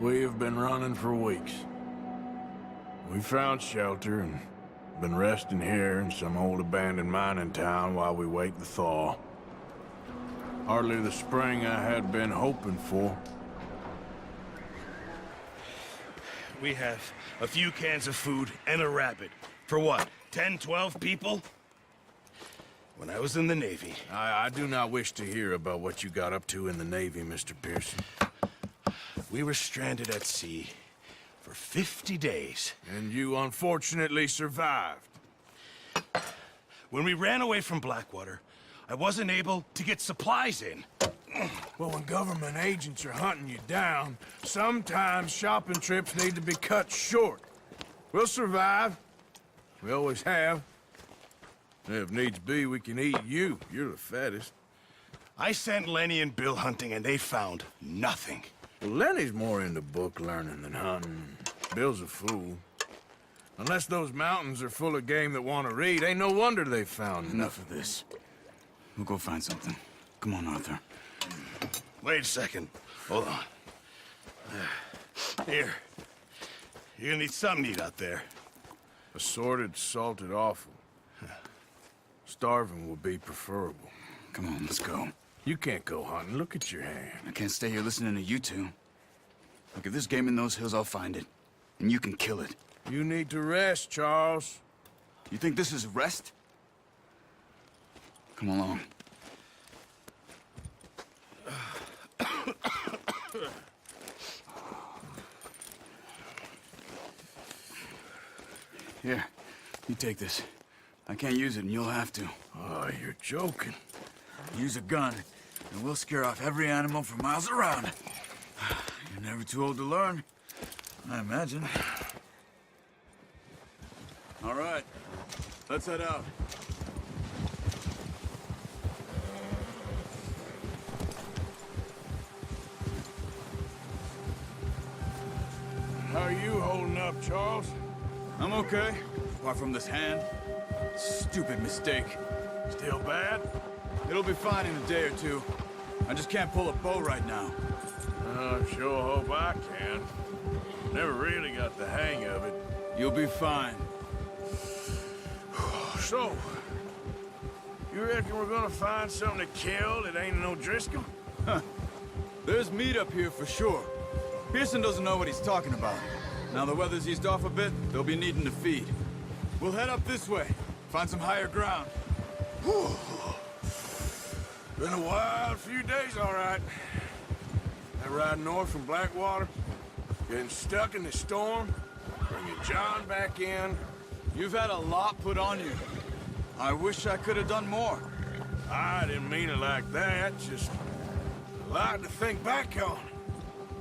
We have been running for weeks. We found shelter and been resting here in some old abandoned mining town while we wait the thaw. Hardly the spring I had been hoping for. We have a few cans of food and a rabbit. For what, 10, 12 people? When I was in the Navy... I do not wish to hear about what you got up to in the Navy, Mr. Pearson. We were stranded at sea for 50 days. And you unfortunately survived. When we ran away from Blackwater, I wasn't able to get supplies in. Well, when government agents are hunting you down, sometimes shopping trips need to be cut short. We'll survive. We always have. If needs be, we can eat you. You're the fattest. I sent Lenny and Bill hunting, and they found nothing. Well, Lenny's more into book learning than hunting. Bill's a fool. Unless those mountains are full of game that want to read, ain't no wonder they found Enough of this. We'll go find something. Come on, Arthur. Wait a second. Hold on. Here. You're gonna need something to eat out there. Assorted, salted offal. Starving would be preferable. Come on, let's go. You can't go hunting. Look at your hand. I can't stay here listening to you two. Look, if there's game in those hills, I'll find it. And you can kill it. You need to rest, Charles. You think this is rest? Come along. Here, you take this. I can't use it, and you'll have to. Oh, you're joking. Use a gun, and we'll scare off every animal for miles around. You're never too old to learn, I imagine. All right, let's head out. How are you holding up, Charles? I'm okay, apart from this hand. Stupid mistake. Still bad? It'll be fine in a day or two. I just can't pull a bow right now. I sure hope I can. Never really got the hang of it. You'll be fine. So, you reckon we're gonna find something to kill that ain't no Driscoll? There's meat up here for sure. Pearson doesn't know what he's talking about. Now the weather's eased off a bit, they'll be needing to feed. We'll head up this way, find some higher ground. Whew. Been a wild few days, all right. That ride north from Blackwater, getting stuck in the storm, bringing John back in. You've had a lot put on you. I wish I could have done more. I didn't mean it like that, just a lot to think back on.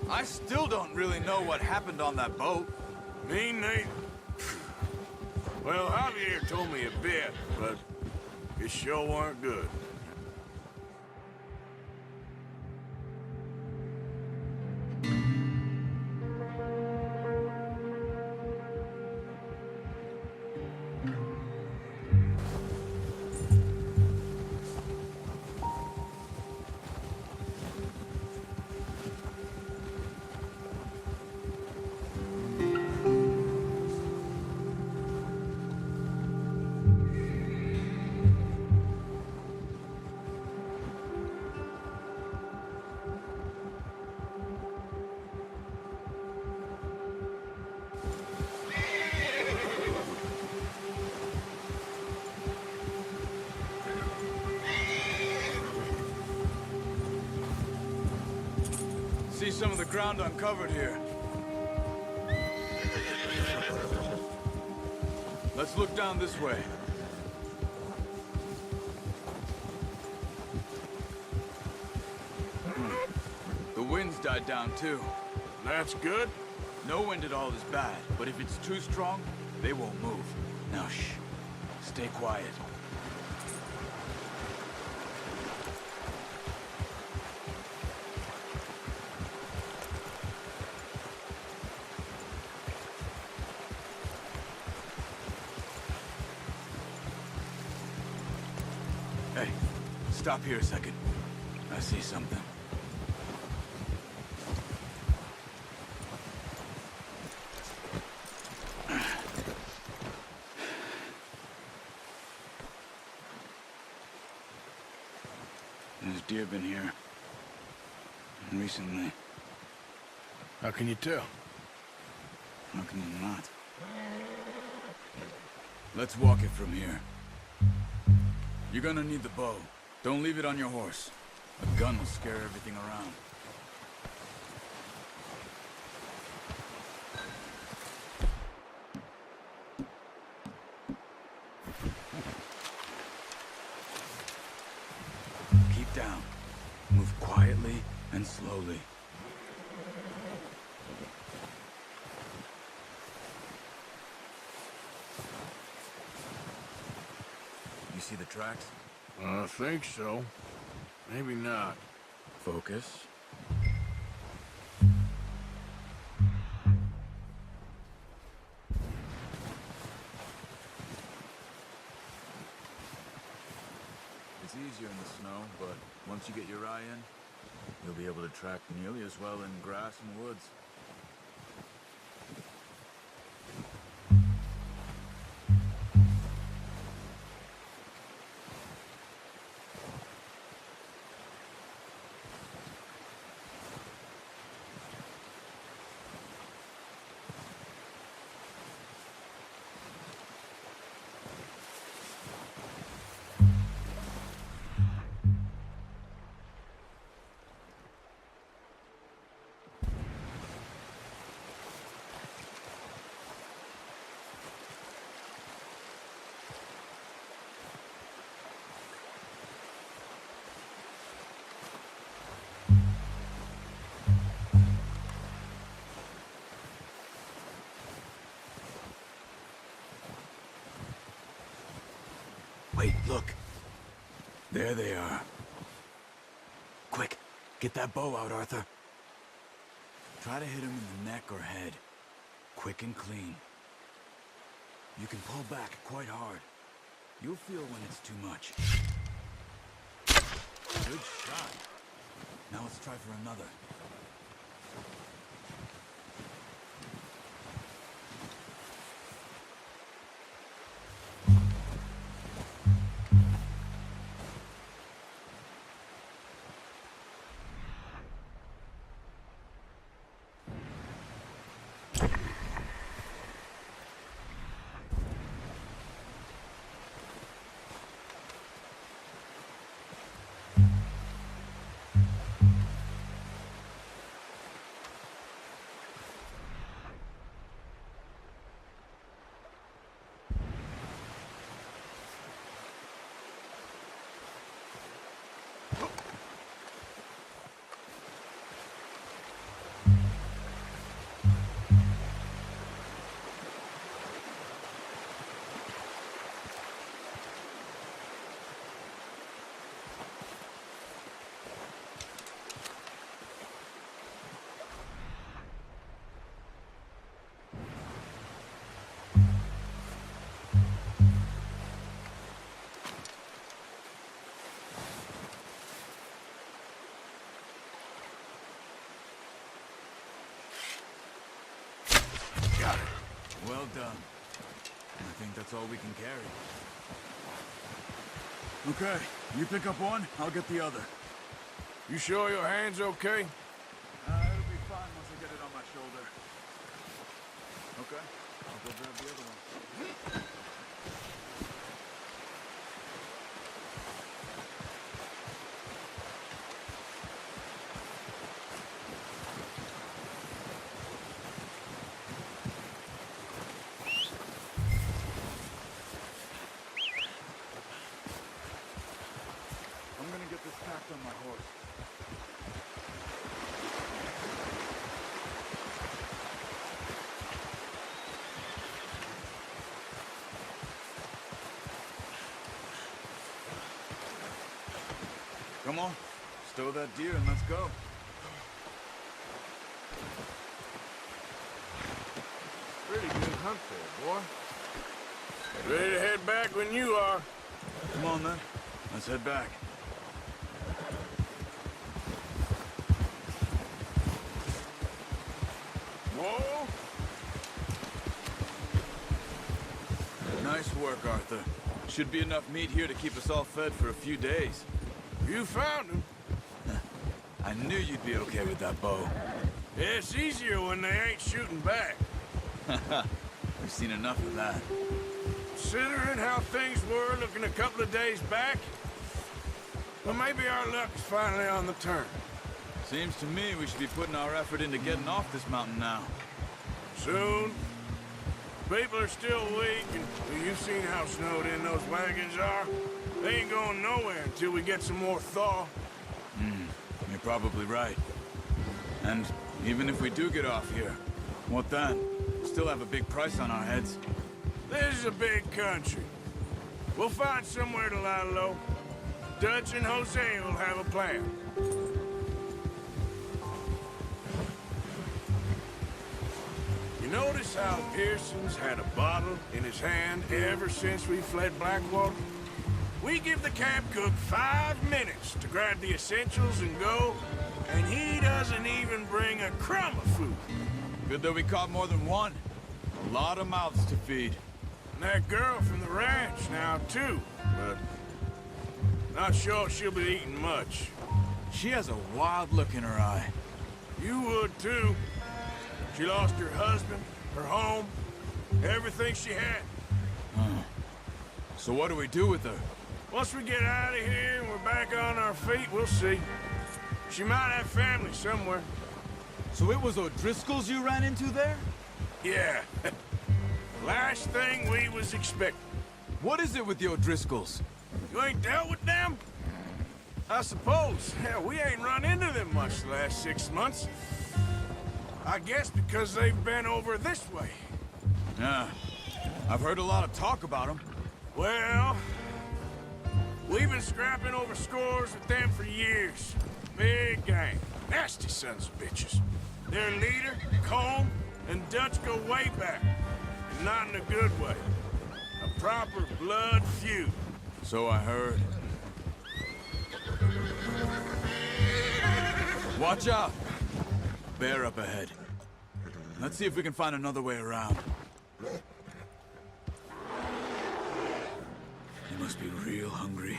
I still don't really know what happened on that boat. Me neither. Well, Javier told me a bit, but it sure weren't good. See some of the ground uncovered here. Let's look down this way. The wind's died down too. That's good. No wind at all is bad, but if it's too strong, they won't move. Now shh. Stay quiet. Hey, stop here a second. I see something. deer been here? Recently. How can you tell? How can you not? Let's walk it from here. You're gonna need the bow. Don't leave it on your horse. A gun will scare everything around. Keep down. Move quietly and slowly. You see the tracks? I think so. Maybe not. Focus. It's easier in the snow, but once you get your eye in, you'll be able to track nearly as well in grass and woods. Wait, look. There they are. Quick, get that bow out, Arthur. Try to hit him in the neck or head. Quick and clean. You can pull back quite hard. You'll feel when it's too much. Good shot. Now let's try for another. Got it. Well done. I think that's all we can carry. Okay, you pick up one, I'll get the other. You sure your hand's okay? It'll be fine once I get it on my shoulder. Okay, I'll go grab the other one. I'm gonna get this packed on my horse. Come on, stow that deer and let's go. Pretty good hunt there, boy. Ready to head back when you are. Come on then, let's head back. Whoa! Nice work, Arthur. Should be enough meat here to keep us all fed for a few days. You found him. I knew you'd be okay with that bow. Yeah, it's easier when they ain't shooting back. We've seen enough of that. Considering how things were looking a couple of days back, well, maybe our luck is finally on the turn. Seems to me we should be putting our effort into getting off this mountain now. Soon. People are still weak, and well, you've seen how snowed in those wagons are. They ain't going nowhere until we get some more thaw. You're probably right. And even if we do get off here, what then? Still have a big price on our heads. This is a big country. We'll find somewhere to lie low. Dutch and Jose will have a plan. You notice how Pearson's had a bottle in his hand ever since we fled Blackwater? We give the camp cook 5 minutes to grab the essentials and go, and he doesn't even bring a crumb of food. Good that we caught more than one. A lot of mouths to feed. And that girl from the ranch now, too, but not sure she'll be eating much. She has a wild look in her eye. You would, too. She lost her husband, her home, everything she had. So what do we do with her? Once we get out of here and we're back on our feet, we'll see. She might have family somewhere. So it was O'Driscoll's you ran into there? Yeah. Last thing we was expecting. What is it with the O'Driscolls? You ain't dealt with them? I suppose. Hell, we ain't run into them much the last 6 months. I guess because they've been over this way. Yeah. I've heard a lot of talk about them. Well, we've been scrapping over scores with them for years. Big gang. Nasty sons of bitches. Their leader, Combe, and Dutch go way back. And not in a good way. A proper blood feud. So I heard. Watch out! Bear up ahead. Let's see if we can find another way around. You must be real hungry.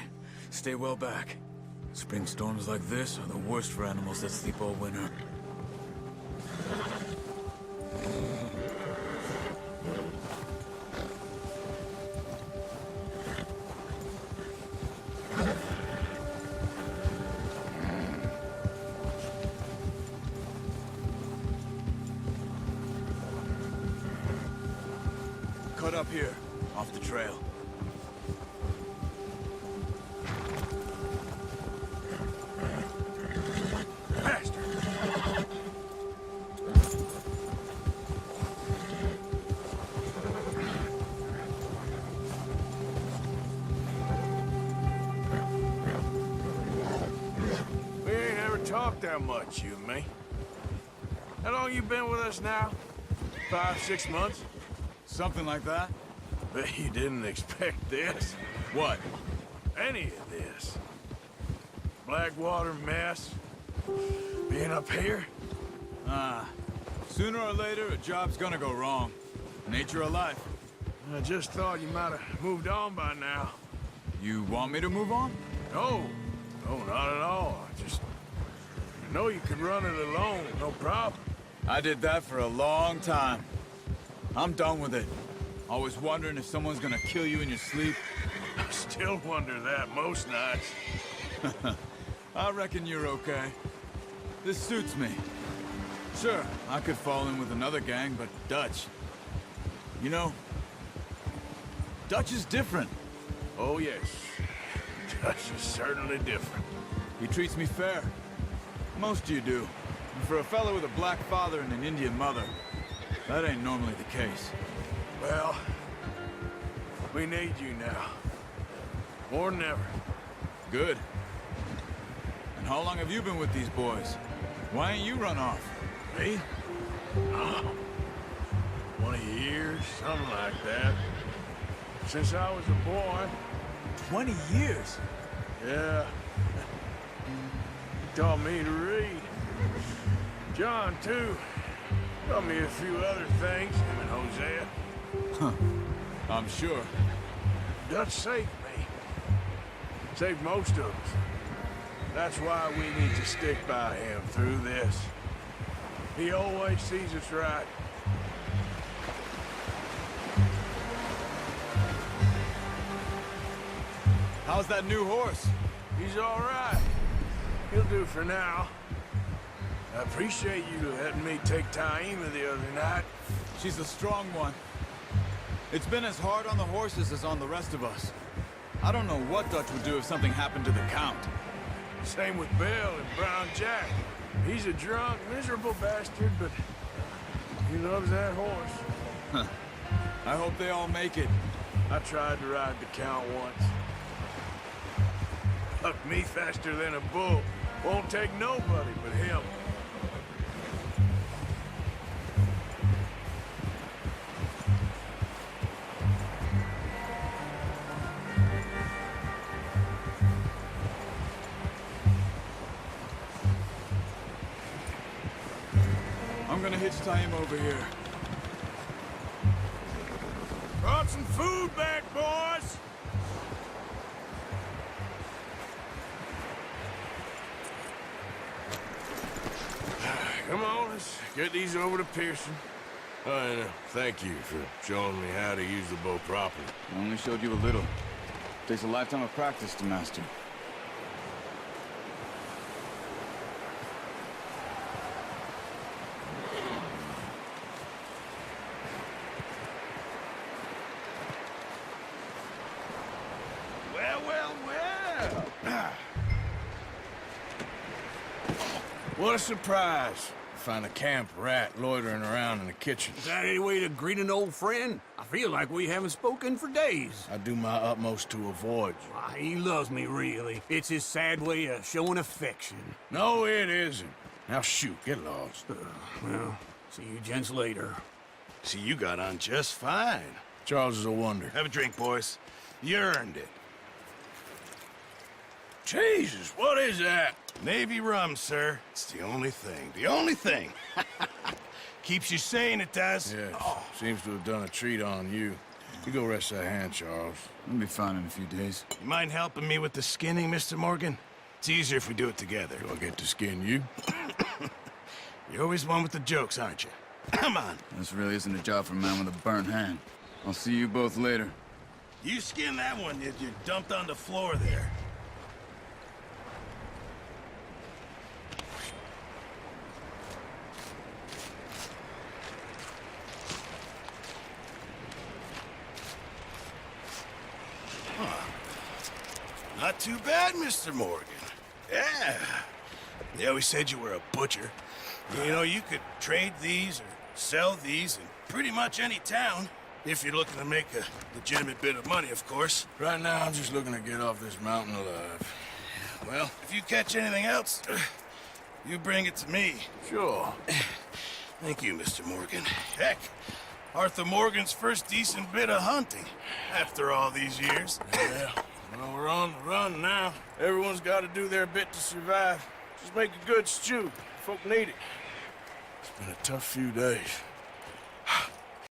Stay well back. Spring storms like this are the worst for animals that sleep all winter. Cut up here, off the trail. Bastard! We ain't ever talked that much, you and me. How long you been with us now? 5, 6 months? Something like that? Bet you didn't expect this. What? Any of this. Blackwater mess. Being up here. Sooner or later, a job's gonna go wrong. Nature of life. I just thought you might have moved on by now. You want me to move on? No, not at all. I know you could run it alone, no problem. I did that for a long time. I'm done with it. Always wondering if someone's gonna kill you in your sleep. I still wonder that most nights. I reckon you're okay. This suits me. Sure, I could fall in with another gang, but Dutch... You know, Dutch is different. Oh, yes. Dutch is certainly different. He treats me fair. Most of you do. And for a fellow with a black father and an Indian mother, that ain't normally the case. Well, we need you now. More than ever. Good. And how long have you been with these boys? Why ain't you run off? Me? Oh, 20 years, something like that. Since I was a boy. 20 years? Yeah. He taught me to read. John, too. Taught me a few other things, him and Hosea. Huh. I'm sure. Dutch saved me. Saved most of us. That's why we need to stick by him through this. He always sees us right. How's that new horse? He's all right. He'll do for now. I appreciate you letting me take Taima the other night. She's a strong one. It's been as hard on the horses as on the rest of us. I don't know what Dutch would do if something happened to the Count. Same with Bill and Brown Jack. He's a drunk, miserable bastard, but he loves that horse. I hope they all make it. I tried to ride the Count once. Hucked me faster than a bull. Won't take nobody but him. I'm gonna hitch Taima over here. Brought some food back, boys! Come on, let's get these over to Pearson. And thank you for showing me how to use the bow properly. I only showed you a little. Takes a lifetime of practice to master. What a surprise. Find a camp rat loitering around in the kitchen. Is that any way to greet an old friend? I feel like we haven't spoken for days. I do my utmost to avoid you. Why, he loves me, really. It's his sad way of showing affection. No, it isn't. Now shoot, get lost. Well, see you gents later. See, you got on just fine. Charles is a wonder. Have a drink, boys. You earned it. Jesus, what is that? Navy rum, sir. It's the only thing. The only thing. Keeps you sane, it does. Yes, seems to have done a treat on you. You go rest that hand, Charles. I'll be fine in a few days. You mind helping me with the skinning, Mr. Morgan? It's easier if we do it together. Do I get to skin you? You're always one with the jokes, aren't you? Come on. This really isn't a job for a man with a burnt hand. I'll see you both later. You skin that one that you dumped on the floor there. Not too bad, Mr. Morgan. Yeah. They always said you were a butcher. You know, you could trade these or sell these in pretty much any town. If you're looking to make a legitimate bit of money, of course. Right now, I'm just looking to get off this mountain alive. Well, if you catch anything else, you bring it to me. Sure. Thank you, Mr. Morgan. Heck, Arthur Morgan's first decent bit of hunting after all these years. Yeah. Well, we're on the run now. Everyone's got to do their bit to survive. Just make a good stew. Folk need it. It's been a tough few days.